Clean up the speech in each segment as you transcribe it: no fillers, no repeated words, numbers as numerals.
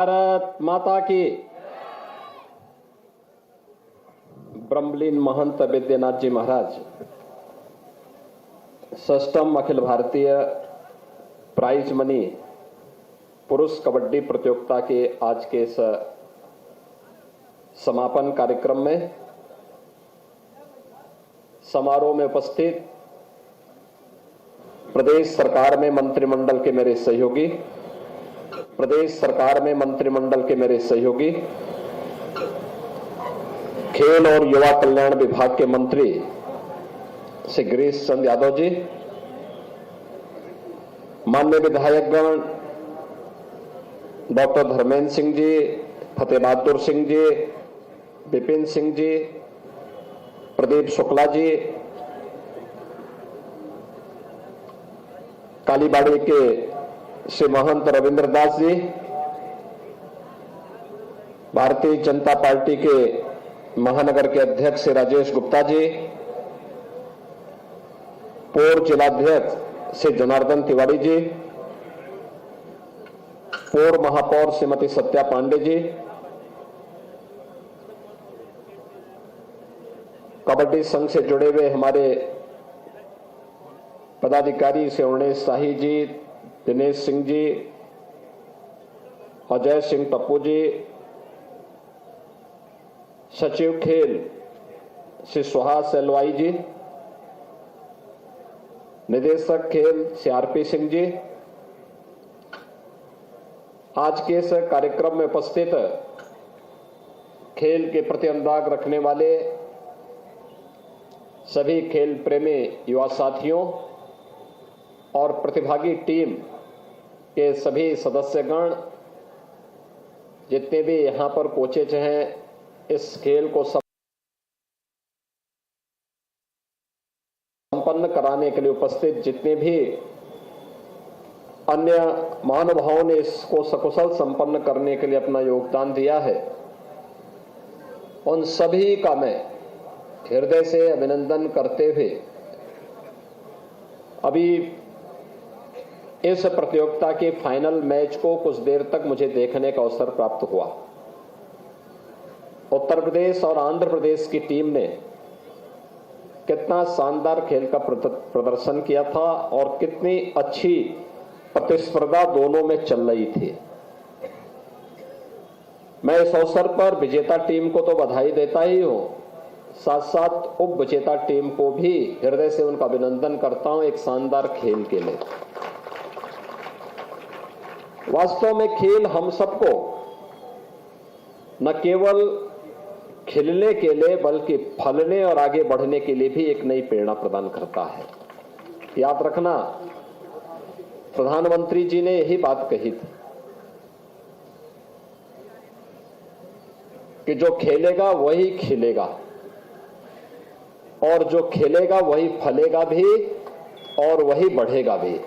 भारत माता की। ब्रह्मलीन महंत विद्यानाथ जी महाराज षष्ठम Akhil Bharatiya prize money पुरुष कबड्डी प्रतियोगिता के आज के इस समापन कार्यक्रम में समारोह में उपस्थित प्रदेश सरकार में मंत्रिमंडल के मेरे सहयोगी, प्रदेश सरकार में मंत्रिमंडल के मेरे सहयोगी, खेल और युवा कल्याण विभाग के मंत्री श्री गिरीश चंद्र यादव जी, माननीय विधायकगण डॉक्टर धर्मेंद्र सिंह जी, फतेह बहादुर सिंह जी, विपिन सिंह जी, प्रदीप शुक्ला जी, कालीबाड़ी के श्री महंत रविंद्र दास जी, भारतीय जनता पार्टी के महानगर के अध्यक्ष श्री राजेश गुप्ता जी, पूर्व जिलाध्यक्ष श्री जनार्दन तिवारी जी, पूर्व महापौर श्रीमती सत्या पांडे जी, कबड्डी संघ से जुड़े हुए हमारे पदाधिकारी श्री अवनेश शाही जी, दिनेश सिंह जी, अजय सिंह टप्पू जी, सचिव खेल श्री सुहास सेलवाई जी, निदेशक खेल श्री आरपी सिंह जी, आज के इस कार्यक्रम में उपस्थित खेल के प्रति अनुराग रखने वाले सभी खेल प्रेमी युवा साथियों और प्रतिभागी टीम के सभी सदस्यगण, जितने भी यहां पर कोचेज हैं, इस खेल को संपन्न कराने के लिए उपस्थित जितने भी अन्य महानुभावों ने इसको सकुशल संपन्न करने के लिए अपना योगदान दिया है, उन सभी का मैं हृदय से अभिनंदन करते हुए अभी इस प्रतियोगिता के फाइनल मैच को कुछ देर तक मुझे देखने का अवसर प्राप्त हुआ। उत्तर प्रदेश और आंध्र प्रदेश की टीम ने कितना शानदार खेल का प्रदर्शन किया था और कितनी अच्छी प्रतिस्पर्धा दोनों में चल रही थी। मैं इस अवसर पर विजेता टीम को तो बधाई देता ही हूं, साथ साथ उप विजेता टीम को भी हृदय से उनका अभिनंदन करता हूं एक शानदार खेल के लिए। वास्तव में खेल हम सबको न केवल खिलने के लिए बल्कि फलने और आगे बढ़ने के लिए भी एक नई प्रेरणा प्रदान करता है। याद रखना, प्रधानमंत्री जी ने यही बात कही थी कि जो खेलेगा वही खिलेगा और जो खेलेगा वही फलेगा भी और वही बढ़ेगा भी।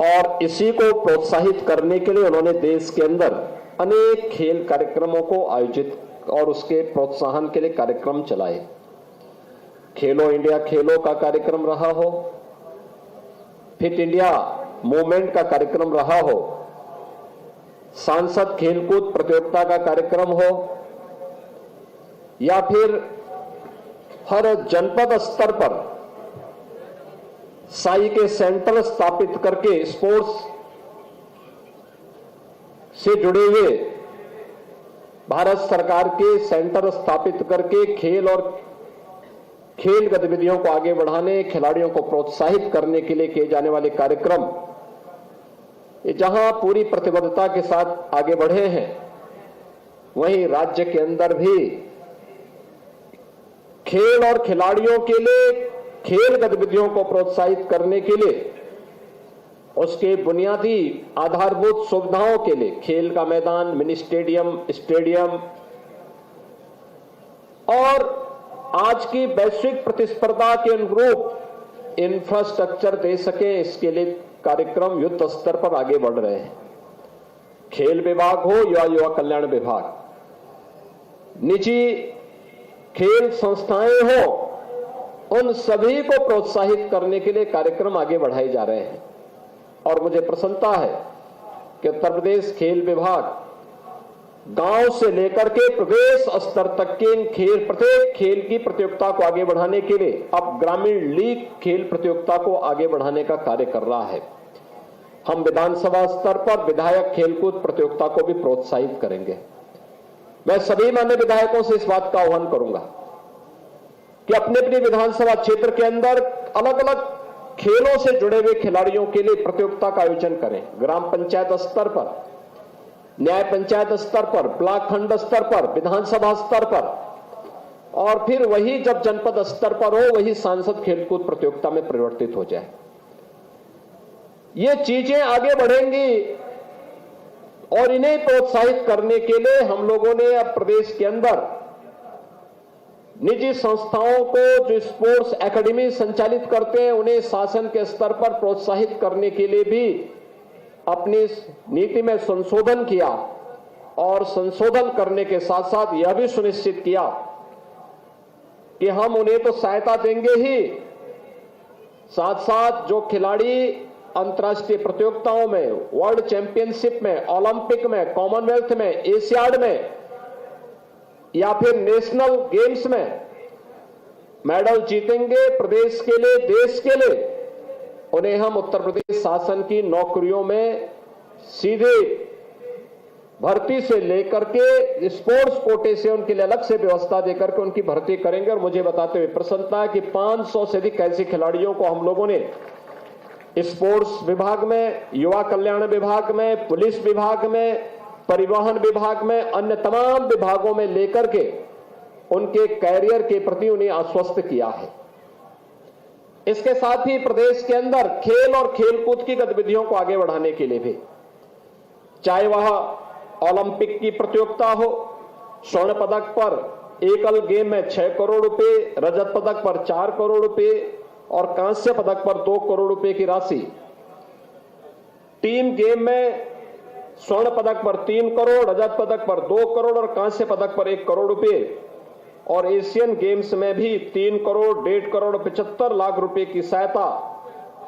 और इसी को प्रोत्साहित करने के लिए उन्होंने देश के अंदर अनेक खेल कार्यक्रमों को आयोजित और उसके प्रोत्साहन के लिए कार्यक्रम चलाए। खेलो इंडिया खेलो का कार्यक्रम रहा हो, फिट इंडिया मूवमेंट का कार्यक्रम रहा हो, सांसद खेलकूद प्रतियोगिता का कार्यक्रम हो, या फिर हर जनपद स्तर पर साई के सेंटर स्थापित करके स्पोर्ट्स से जुड़े हुए भारत सरकार के सेंटर स्थापित करके खेल और खेल गतिविधियों को आगे बढ़ाने, खिलाड़ियों को प्रोत्साहित करने के लिए किए जाने वाले कार्यक्रम, जहां पूरी प्रतिबद्धता के साथ आगे बढ़े हैं, वहीं राज्य के अंदर भी खेल और खिलाड़ियों के लिए खेल गतिविधियों को प्रोत्साहित करने के लिए उसके बुनियादी आधारभूत सुविधाओं के लिए खेल का मैदान, मिनी स्टेडियम और आज की वैश्विक प्रतिस्पर्धा के अनुरूप इंफ्रास्ट्रक्चर दे सके, इसके लिए कार्यक्रम युद्ध स्तर पर आगे बढ़ रहे हैं। खेल विभाग हो या युवा कल्याण विभाग, निजी खेल संस्थाएं हो, उन सभी को प्रोत्साहित करने के लिए कार्यक्रम आगे बढ़ाए जा रहे हैं। और मुझे प्रसन्नता है कि उत्तर प्रदेश खेल विभाग गांव से लेकर के प्रदेश स्तर तक के इन प्रत्येक खेल की प्रतियोगिता को आगे बढ़ाने के लिए अब ग्रामीण लीग खेल प्रतियोगिता को आगे बढ़ाने का कार्य कर रहा है। हम विधानसभा स्तर पर विधायक खेलकूद प्रतियोगिता को भी प्रोत्साहित करेंगे। मैं सभी मान्य विधायकों से इस बात का आह्वान करूंगा कि अपने अपने विधानसभा क्षेत्र के अंदर अलग अलग खेलों से जुड़े हुए खिलाड़ियों के लिए प्रतियोगिता का आयोजन करें। ग्राम पंचायत स्तर पर, न्याय पंचायत स्तर पर, ब्लॉक खंड स्तर पर, विधानसभा स्तर पर, और फिर वही जब जनपद स्तर पर हो वही सांसद खेलकूद प्रतियोगिता में परिवर्तित हो जाए। ये चीजें आगे बढ़ेंगी और इन्हें प्रोत्साहित करने के लिए हम लोगों ने अब प्रदेश के अंदर निजी संस्थाओं को जो स्पोर्ट्स एकेडमी संचालित करते हैं उन्हें शासन के स्तर पर प्रोत्साहित करने के लिए भी अपनी नीति में संशोधन किया और संशोधन करने के साथ साथ यह भी सुनिश्चित किया कि हम उन्हें तो सहायता देंगे ही, साथ साथ जो खिलाड़ी अंतर्राष्ट्रीय प्रतियोगिताओं में, वर्ल्ड चैंपियनशिप में, ओलंपिक में, कॉमनवेल्थ में, एशियाड में या फिर नेशनल गेम्स में मेडल जीतेंगे प्रदेश के लिए, देश के लिए, उन्हें हम उत्तर प्रदेश शासन की नौकरियों में सीधे भर्ती से लेकर के स्पोर्ट्स कोटे से उनके लिए अलग से व्यवस्था देकर के उनकी भर्ती करेंगे। और मुझे बताते हुए प्रसन्नता है कि 500 से अधिक ऐसे खिलाड़ियों को हम लोगों ने स्पोर्ट्स विभाग में, युवा कल्याण विभाग में, पुलिस विभाग में, परिवहन विभाग में, अन्य तमाम विभागों में लेकर के उनके कैरियर के प्रति उन्हें आश्वस्त किया है। इसके साथ ही प्रदेश के अंदर खेल और खेलकूद की गतिविधियों को आगे बढ़ाने के लिए भी, चाहे वह ओलंपिक की प्रतियोगिता हो, स्वर्ण पदक पर एकल गेम में 6 करोड़ रुपए, रजत पदक पर 4 करोड़ रुपए और कांस्य पदक पर 2 करोड़ रुपए की राशि, टीम गेम में स्वर्ण पदक पर 3 करोड़, रजत पदक पर 2 करोड़ और कांस्य पदक पर 1 करोड़ रुपए, और एशियन गेम्स में भी 3 करोड़, 1.5 करोड़ 75 लाख रुपए की सहायता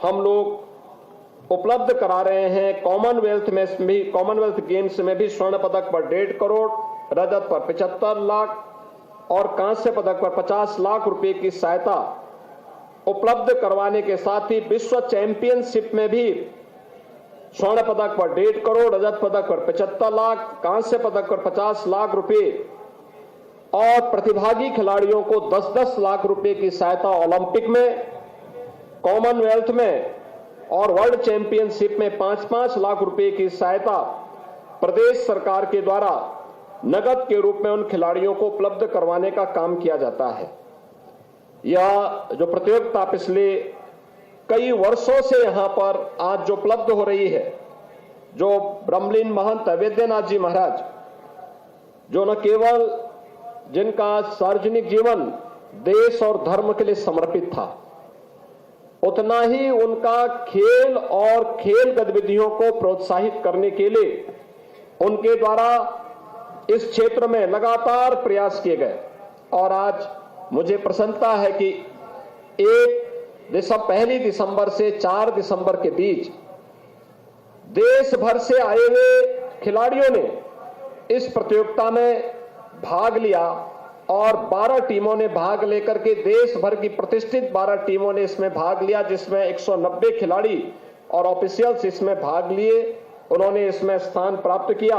हम लोग उपलब्ध करा रहे हैं। कॉमनवेल्थ गेम्स में भी स्वर्ण पदक पर 1.5 करोड़, रजत पर 75 लाख और कांस्य पदक पर 50 लाख रुपए की सहायता उपलब्ध करवाने के साथ ही विश्व चैंपियनशिप में भी स्वर्ण पदक पर 1.5 करोड़, रजत पदक पर 75 लाख, कांस्य पदक पर 50 लाख रुपए और प्रतिभागी खिलाड़ियों को 10-10 लाख रुपए की सहायता ओलंपिक में, कॉमनवेल्थ में और वर्ल्ड चैंपियनशिप में 5-5 लाख रुपए की सहायता प्रदेश सरकार के द्वारा नगद के रूप में उन खिलाड़ियों को उपलब्ध करवाने का काम किया जाता है। यह जो प्रतियोगिता पिछले कई वर्षों से यहां पर आज जो उपलब्ध हो रही है, जो ब्रह्मलीन महंत वैद्यनाथ जी महाराज, जो न केवल जिनका सार्वजनिक जीवन देश और धर्म के लिए समर्पित था, उतना ही उनका खेल और खेल गतिविधियों को प्रोत्साहित करने के लिए उनके द्वारा इस क्षेत्र में लगातार प्रयास किए गए। और आज मुझे प्रसन्नता है कि 1 दिसंबर से 4 दिसंबर के बीच देश भर से आए हुए खिलाड़ियों ने इस प्रतियोगिता में भाग लिया और 12 टीमों ने भाग लेकर के देश भर की प्रतिष्ठित 12 टीमों ने इसमें भाग लिया, जिसमें 190 खिलाड़ी और ऑफिशियल्स इसमें भाग लिए। उन्होंने इसमें स्थान प्राप्त किया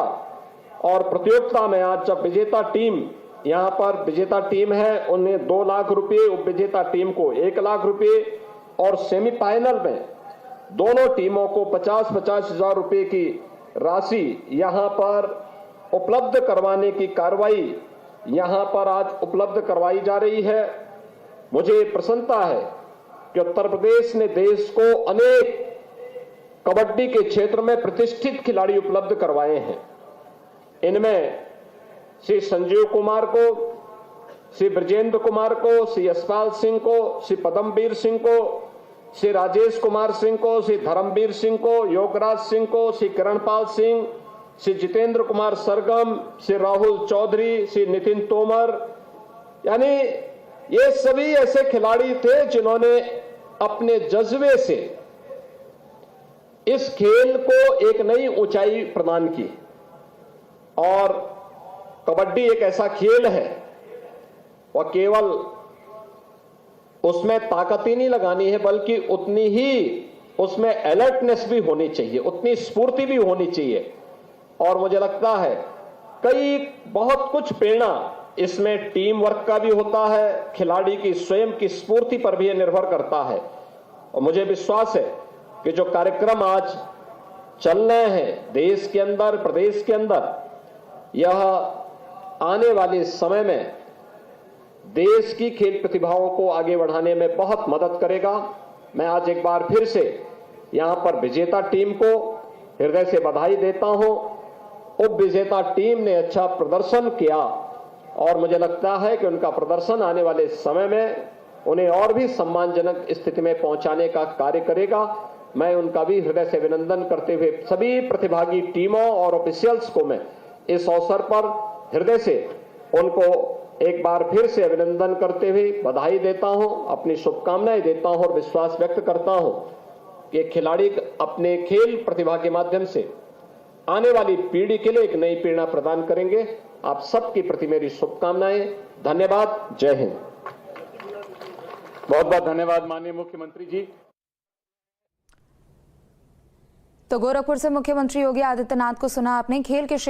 और प्रतियोगिता में आज जब विजेता टीम, यहां पर विजेता टीम है उन्हें 2 लाख रुपए, उप विजेता टीम को 1 लाख रुपए और सेमीफाइनल में दोनों टीमों को 50-50 हजार रुपए की राशि यहां पर उपलब्ध करवाने की कार्रवाई यहां पर आज उपलब्ध करवाई जा रही है। मुझे प्रसन्नता है कि उत्तर प्रदेश ने देश को अनेक कबड्डी के क्षेत्र में प्रतिष्ठित खिलाड़ी उपलब्ध करवाए हैं। इनमें श्री संजीव कुमार को, श्री ब्रजेंद्र कुमार को, श्री यशपाल सिंह को, श्री पदमवीर सिंह को, श्री राजेश कुमार सिंह को, श्री धर्मवीर सिंह को, योगराज सिंह को, श्री किरणपाल सिंह, श्री जितेंद्र कुमार सरगम, श्री राहुल चौधरी, श्री नितिन तोमर, यानी ये सभी ऐसे खिलाड़ी थे जिन्होंने अपने जज्बे से इस खेल को एक नई ऊंचाई प्रदान की। और कबड्डी एक ऐसा खेल है, वह केवल उसमें ताकत ही नहीं लगानी है, बल्कि उतनी ही उसमें अलर्टनेस भी होनी चाहिए, उतनी स्फूर्ति भी होनी चाहिए। और मुझे लगता है बहुत कुछ प्रेरणा इसमें टीम वर्क का भी होता है, खिलाड़ी की स्वयं की स्फूर्ति पर भी यह निर्भर करता है। और मुझे विश्वास है कि जो कार्यक्रम आज चल रहे हैं देश के अंदर, प्रदेश के अंदर, यह आने वाले समय में देश की खेल प्रतिभाओं को आगे बढ़ाने में बहुत मदद करेगा। मैं आज एक बार फिर से यहां पर विजेता टीम को हृदय से बधाई देता हूं। उप विजेता टीम ने अच्छा प्रदर्शन किया और मुझे लगता है कि उनका प्रदर्शन आने वाले समय में उन्हें और भी सम्मानजनक स्थिति में पहुंचाने का कार्य करेगा। मैं उनका भी हृदय से अभिनंदन करते हुए सभी प्रतिभागी टीमों और ऑफिशियल्स को मैं इस अवसर पर हृदय से उनको एक बार फिर से अभिनंदन करते हुए बधाई देता हूं, अपनी शुभकामनाएं देता हूं और विश्वास व्यक्त करता हूं कि खिलाड़ी अपने खेल प्रतिभा के माध्यम से आने वाली पीढ़ी के लिए एक नई प्रेरणा प्रदान करेंगे। आप सबके प्रति मेरी शुभकामनाएं। धन्यवाद। जय हिंद। बहुत बहुत धन्यवाद माननीय मुख्यमंत्री जी। तो गोरखपुर से मुख्यमंत्री योगी आदित्यनाथ को सुना आपने। खेल के क्षेत्र